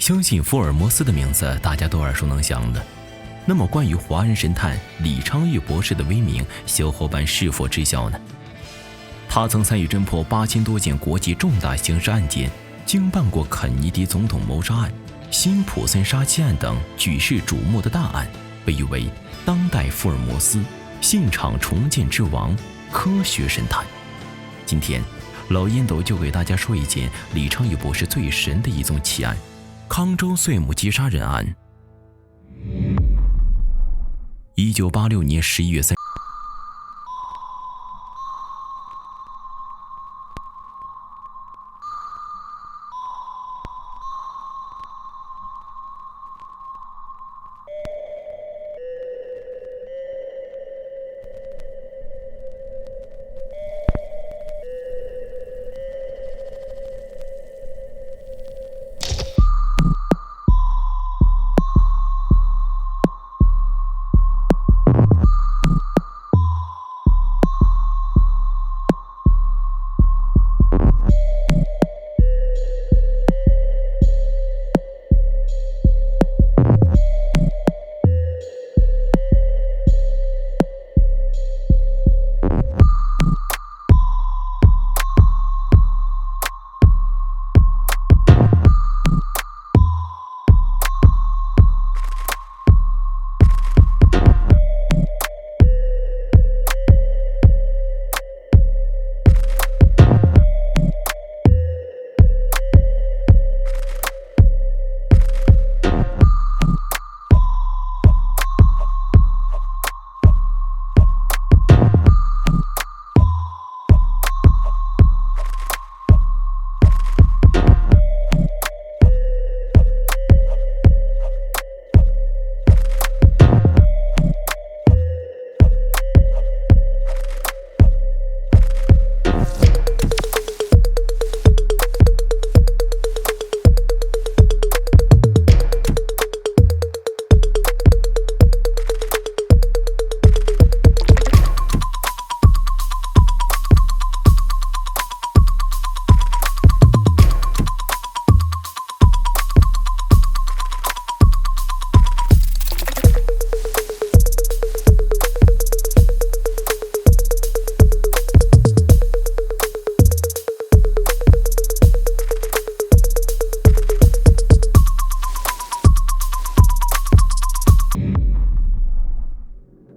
相信福尔摩斯的名字大家都耳熟能详了。那么关于华人神探李昌钰博士的威名，小伙伴是否知晓呢？他曾参与侦破8000多件国际重大刑事案件，经办过肯尼迪总统谋杀案、辛普森杀妻案等举世瞩目的大案，被誉为当代福尔摩斯、现场重建之王、科学神探。今天老烟斗就给大家说一件李昌钰博士最神的一宗奇案——康州岁母鸡杀人案。1986年11月3日，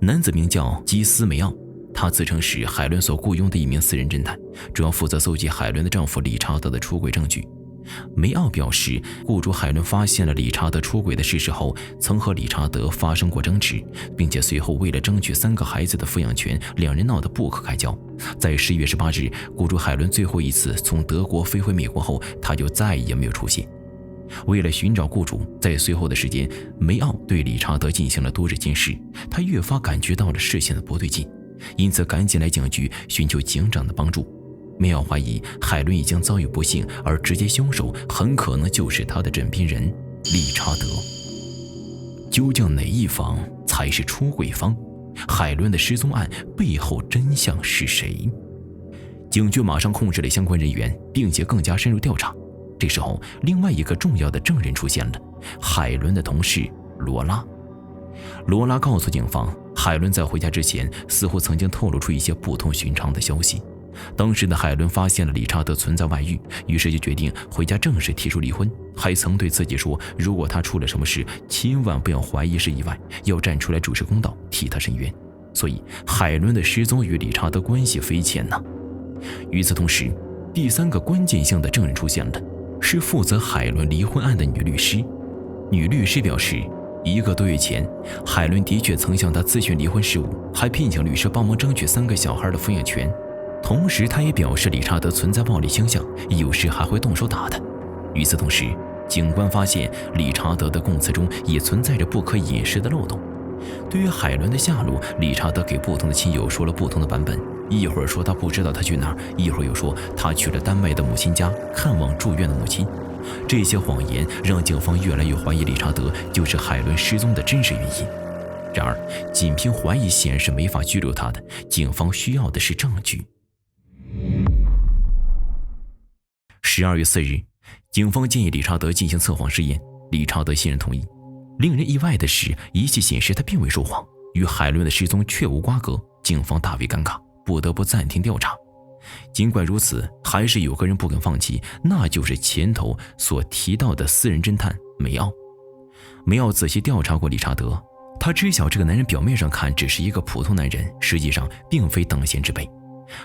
男子名叫基斯梅奥，他自称是海伦所雇佣的一名私人侦探，主要负责搜集海伦的丈夫理查德的出轨证据。梅奥表示，雇主海伦发现了理查德出轨的事实后，曾和理查德发生过争执，并且随后为了争取3个孩子的抚养权，两人闹得不可开交。在11月18日，雇主海伦最后一次从德国飞回美国后，他就再也没有出现。为了寻找雇主，在随后的时间，梅奥对理查德进行了多日监视，他越发感觉到了视线的不对劲，因此赶紧来警局寻求警长的帮助。梅奥怀疑海伦已经遭遇不幸，而直接凶手很可能就是他的枕边人理查德。究竟哪一方才是出轨方？海伦的失踪案背后真相是谁？警局马上控制了相关人员，并且更加深入调查。这时候，另外一个重要的证人出现了，海伦的同事罗拉。罗拉告诉警方，海伦在回家之前似乎曾经透露出一些不同寻常的消息。当时的海伦发现了理查德存在外遇，于是就决定回家正式提出离婚，还曾对自己说，如果他出了什么事，千万不要怀疑是意外，要站出来主持公道，替他伸冤。所以海伦的失踪与理查德关系匪浅呐。与此同时，第3个关键性的证人出现了，是负责海伦离婚案的女律师。女律师表示，1个多月前，海伦的确曾向她咨询离婚事务，还聘请律师帮忙争取3个小孩的抚养权。同时，她也表示理查德存在暴力倾向，有时还会动手打他。与此同时，警官发现理查德的供词中也存在着不可掩饰的漏洞。对于海伦的下落，理查德给不同的亲友说了不同的版本，一会儿说他不知道他去哪儿，一会儿又说他去了丹麦的母亲家看望住院的母亲。这些谎言让警方越来越怀疑理查德就是海伦失踪的真实原因。然而，仅凭怀疑显然没法拘留他的，警方需要的是证据。12月4日，警方建议理查德进行测谎实验，理查德信任同意。令人意外的是，仪器显示他并未说谎，与海伦的失踪确无瓜葛。警方大为尴尬，不得不暂停调查。尽管如此，还是有个人不肯放弃，那就是前头所提到的私人侦探梅奥。梅奥仔细调查过理查德，他知晓这个男人表面上看只是一个普通男人，实际上并非等闲之辈。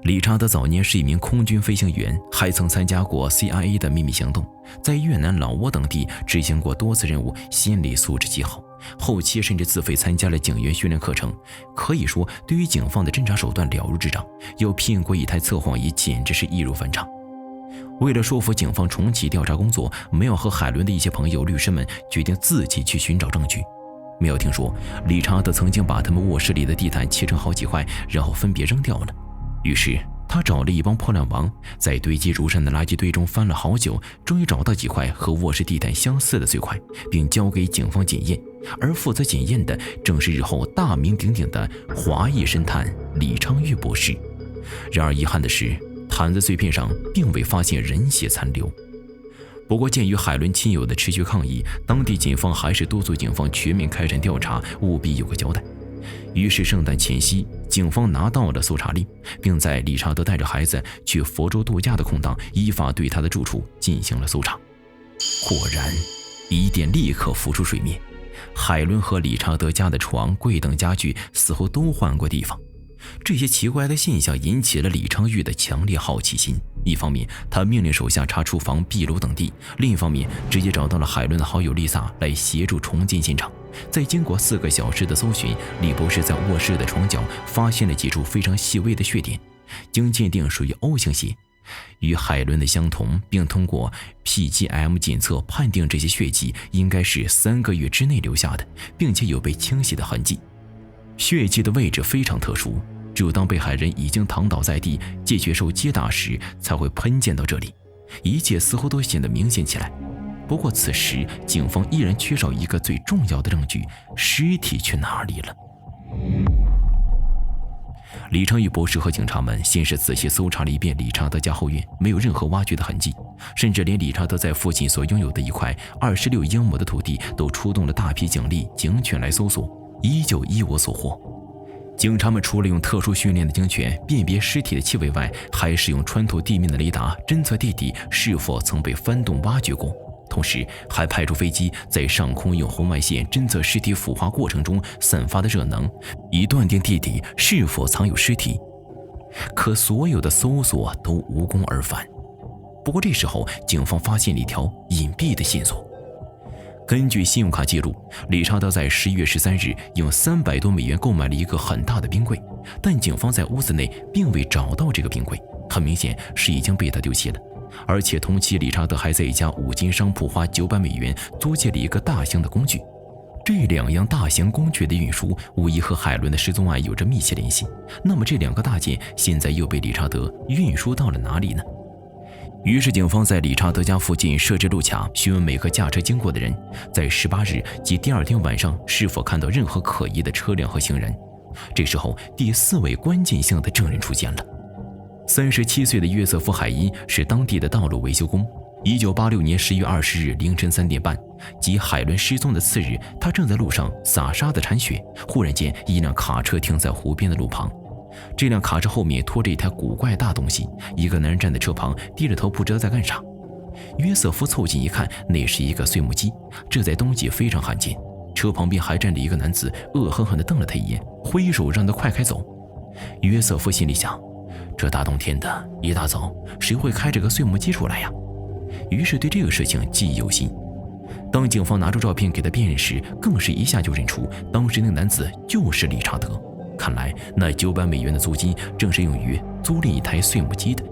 理查德早年是一名空军飞行员，还曾参加过 CIA 的秘密行动，在越南、老挝等地执行过多次任务，心理素质极好。后期甚至自费参加了警员训练课程，可以说对于警方的侦查手段了如指掌，又骗过一台测谎仪，简直是易如反掌。为了说服警方重启调查工作，梅奥和海伦的一些朋友、律师们决定自己去寻找证据。梅奥听说理查德曾经把他们卧室里的地毯切成好几块，然后分别扔掉了。于是他找了一帮破烂王，在堆积如山的垃圾堆中翻了好久，终于找到几块和卧室地毯相似的碎块，并交给警方检验。而负责检验的正是日后大名鼎鼎的华裔神探李昌钰博士。然而遗憾的是，毯子碎片上并未发现人血残留。不过鉴于海伦亲友的持续抗议，当地警方还是督促警方全面开展调查，务必有个交代。于是圣诞前夕，警方拿到了搜查令，并在理查德带着孩子去佛州度假的空档，依法对他的住处进行了搜查。果然，疑点立刻浮出水面，海伦和理查德家的床、柜等家具似乎都换过地方。这些奇怪的现象引起了李昌钰的强烈好奇心。一方面，他命令手下查厨房、壁炉等地；另一方面，直接找到了海伦的好友丽萨来协助重建现场。在经过4个小时的搜寻，李博士在卧室的床角发现了几处非常细微的血点，经鉴定属于 O 型血，与海伦的相同，并通过 PGM 检测判定这些血迹应该是3个月之内留下的，并且有被清洗的痕迹。血迹的位置非常特殊，只有当被害人已经躺倒在地，借血受击打时才会喷溅到这里，一切似乎都显得明显起来。不过此时警方依然缺少一个最重要的证据，尸体去哪里了？李昌钰博士和警察们先是仔细搜查了一遍理查德家后院，没有任何挖掘的痕迹，甚至连理查德在附近所拥有的一块26英亩的土地都出动了大批警力、警犬来搜索，依旧一无所获。警察们除了用特殊训练的警犬辨别尸体的气味外，还使用穿透地面的雷达侦测地底是否曾被翻动挖掘过，同时还派出飞机在上空用红外线侦测尸体腐化过程中散发的热能，以断定地底是否藏有尸体。可所有的搜索都无功而返。不过这时候警方发现了一条隐蔽的线索。根据信用卡记录，理查德在11月13日用300多美元购买了一个很大的冰柜，但警方在屋子内并未找到这个冰柜，很明显是已经被他丢弃了。而且同期理查德还在一家5金商铺花900美元租借了一个大型的工具。这2样大型工具的运输无疑和海伦的失踪案有着密切联系。那么这2个大件现在又被理查德运输到了哪里呢？于是警方在理查德家附近设置路卡，询问每个驾车经过的人，在18日即第2天晚上是否看到任何可疑的车辆和行人。这时候第4位关键性的证人出现了。37岁的约瑟夫·海因是当地的道路维修工。1986年10月20日凌晨3点半，即海伦失踪的次日，他正在路上撒沙子铲雪，忽然间一辆卡车停在湖边的路旁。这辆卡车后面拖着一台古怪大东西，一个男人站在车旁，低着头不知道在干啥。约瑟夫凑近一看，那是一个碎木机，这在冬季非常罕见。车旁边还站着一个男子，恶狠狠地瞪了他一眼，挥手让他快开走。约瑟夫心里想，这大冬天的，一大早谁会开着个碎木机出来呀？于是对这个事情记忆犹新。当警方拿出照片给他辨认时，更是一下就认出当时那个男子就是理查德。看来那900美元的租金正是用于租赁一台碎木机的，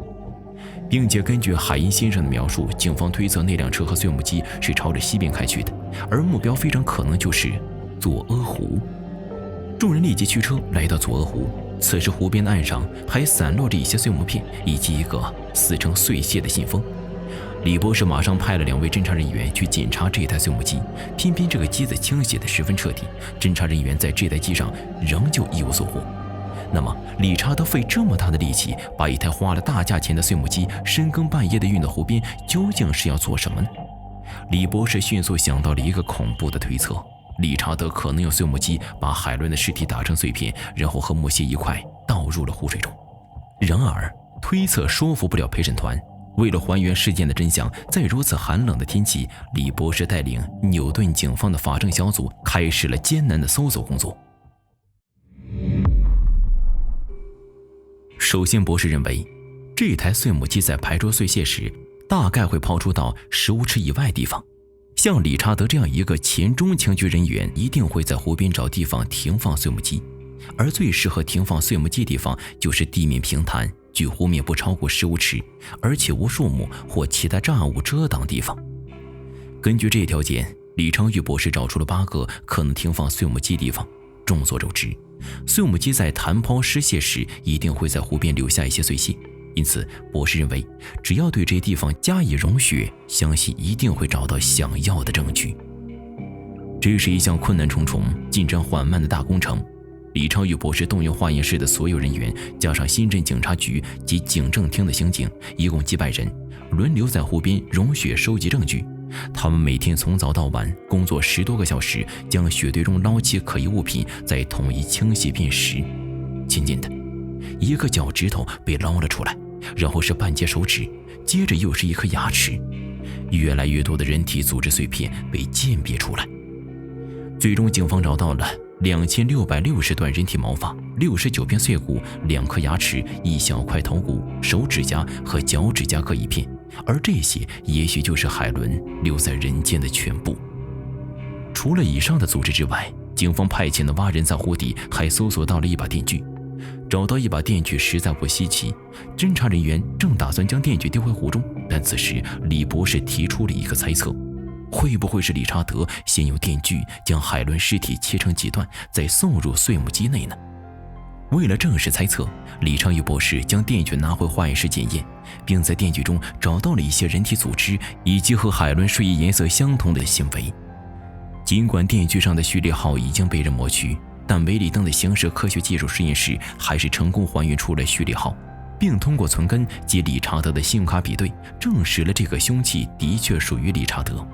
并且根据海因先生的描述，警方推测那辆车和碎木机是朝着西边开去的，而目标非常可能就是佐阿湖。众人立即驱车来到佐阿湖，此时湖边的岸上还散落着一些碎木片以及一个撕成碎屑的信封。李博士马上派了2位侦查人员去检查这台碎木机，偏偏这个机子清洗得十分彻底，侦查人员在这台机上仍旧一无所获。那么理查德费这么大的力气把一台花了大价钱的碎木机深更半夜地运到湖边，究竟是要做什么呢？李博士迅速想到了一个恐怖的推测：理查德可能用碎木机把海伦的尸体打成碎片，然后和木屑一块倒入了湖水中。然而，推测说服不了陪审团。为了还原事件的真相，在如此寒冷的天气，李博士带领纽顿警方的法证小组开始了艰难的搜索工作。首先，博士认为，这台碎木机在排出碎屑时，大概会抛出到15尺以外地方。像理查德这样一个前中情局人员，一定会在湖边找地方停放碎木机，而最适合停放碎木机的地方就是地面平坦，距湖面不超过15尺，而且无树木或其他障碍物遮挡地方。根据这一条件，李昌钰博士找出了8个可能停放碎木机地方。众所周知，碎木机在弹抛失屑时一定会在湖边留下一些碎屑，因此博士认为，只要对这些地方加以融雪，相信一定会找到想要的证据。这是一项困难重重、进展缓慢的大工程。李昌钰博士动用化验室的所有人员，加上新镇警察局及警政厅的刑警，一共几百人，轮流在湖边融雪收集证据。他们每天从早到晚工作10多个小时，将雪堆中捞起可疑物品，再统一清洗辨识。渐渐的，一个脚趾头被捞了出来，然后是半截手指，接着又是一颗牙齿。越来越多的人体组织碎片被鉴别出来。最终，警方找到了2660段人体毛发、69片碎骨、2颗牙齿、1小块头骨、手指甲和脚趾甲各1片，而这些也许就是海伦留在人间的全部。除了以上的组织之外，警方派遣的蛙人在湖底还搜索到了一把电锯。找到一把电锯实在不稀奇，侦查人员正打算将电锯丢回湖中，但此时李博士提出了一个猜测。会不会是理查德先用电锯将海伦尸体切成几段，再送入碎木机内呢？为了证实猜测，李昌钰博士将电锯拿回化验室检验，并在电锯中找到了一些人体组织以及和海伦睡衣颜色相同的纤维。尽管电锯上的序列号已经被人抹去，但韦里登的刑事科学技术实验室还是成功还原出了序列号，并通过存根及理查德的信用卡比对，证实了这个凶器的确属于理查德。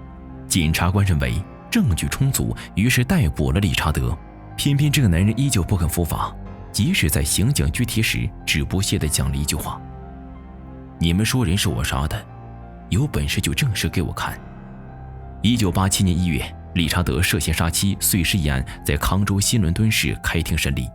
检察官认为证据充足，于是逮捕了理查德。偏偏这个男人依旧不肯伏法，即使在刑警拘提时，只不屑地讲了一句话：“你们说人是我杀的，有本事就证实给我看。”1987年1月，理查德涉嫌杀妻碎尸一案在康州新伦敦市开庭审理。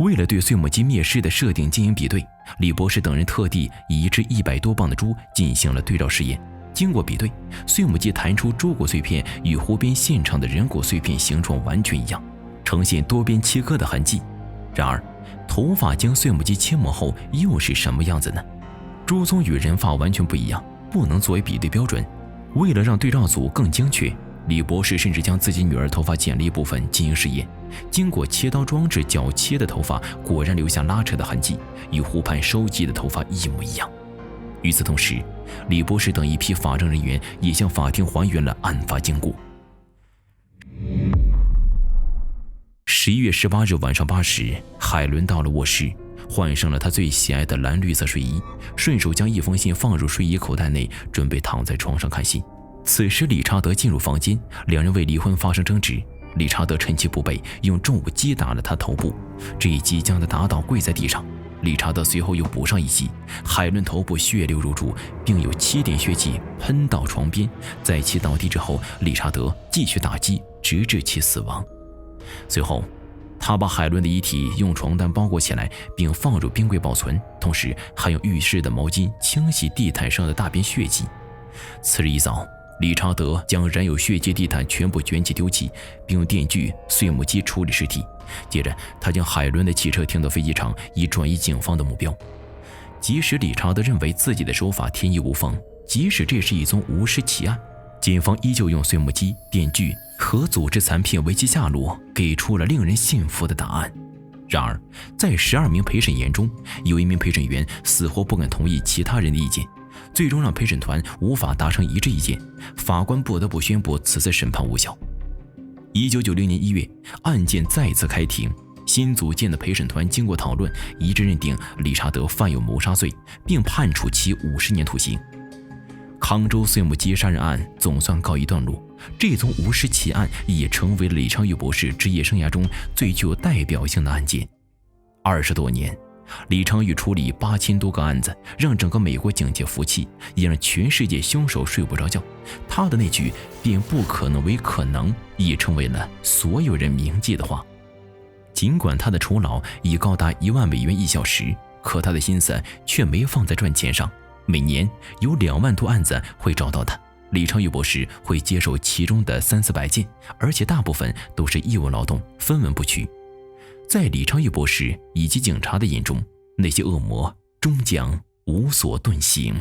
为了对碎木机灭尸的设定进行比对，李博士等人特地以一只100多磅的猪进行了对照试验。经过比对，碎木机弹出猪骨碎片与湖边现场的人骨碎片形状完全一样，呈现多边切割的痕迹。然而，头发经碎木机切磨后又是什么样子呢？猪鬃与人发完全不一样，不能作为比对标准。为了让对照组更精确，李博士甚至将自己女儿头发剪了一部分进行试验。经过切刀装置绞切的头发果然留下拉扯的痕迹，与湖畔收集的头发一模一样。与此同时，李博士等一批法证人员也向法庭还原了案发经过。11月18日晚上8时，海伦到了卧室，换上了她最喜爱的蓝绿色睡衣，顺手将一封信放入睡衣口袋内，准备躺在床上看信。此时理查德进入房间，两人为离婚发生争执。理查德趁其不备，用重物击打了他头部，这一击将他打倒跪在地上。理查德随后又补上一击，海伦头部血流如注，并有7点血迹喷到床边。在其倒地之后，理查德继续打击，直至其死亡。随后，他把海伦的遗体用床单包裹起来，并放入冰柜保存，同时还用浴室的毛巾清洗地毯上的大便血迹。次日一早，理查德将染有血迹地毯全部卷起丢弃，并用电锯、碎木机处理尸体。接着，他将海伦的汽车停到飞机场，以转移警方的目标。即使理查德认为自己的手法天衣无缝，即使这是一宗无尸奇案，警方依旧用碎木机、电锯和组织残片为其下落，给出了令人信服的答案。然而，在12名陪审员中，有1名陪审员死活不肯同意其他人的意见，最终让陪审团无法达成一致意见，法官不得不宣布此次审判无效。1990年1月，案件再次开庭，新组建的陪审团经过讨论，一致认定理查德犯有谋杀罪，并判处其50年徒刑。杭州碎木街杀人案总算告一段落，这宗无尸奇案也成为了李昌钰博士职业生涯中最具有代表性的案件。20多年，李昌钰处理8000多个案子，让整个美国警界服气，也让全世界凶手睡不着觉。他的那句“变不可能为可能”也成为了所有人铭记的话。尽管他的酬劳已高达1万美元1小时，可他的心思却没放在赚钱上。每年有2万多案子会找到他，李昌钰博士会接手其中的300-400件，而且大部分都是义务劳动，分文不取。在李昌钰博士以及警察的眼中，那些恶魔终将无所遁形。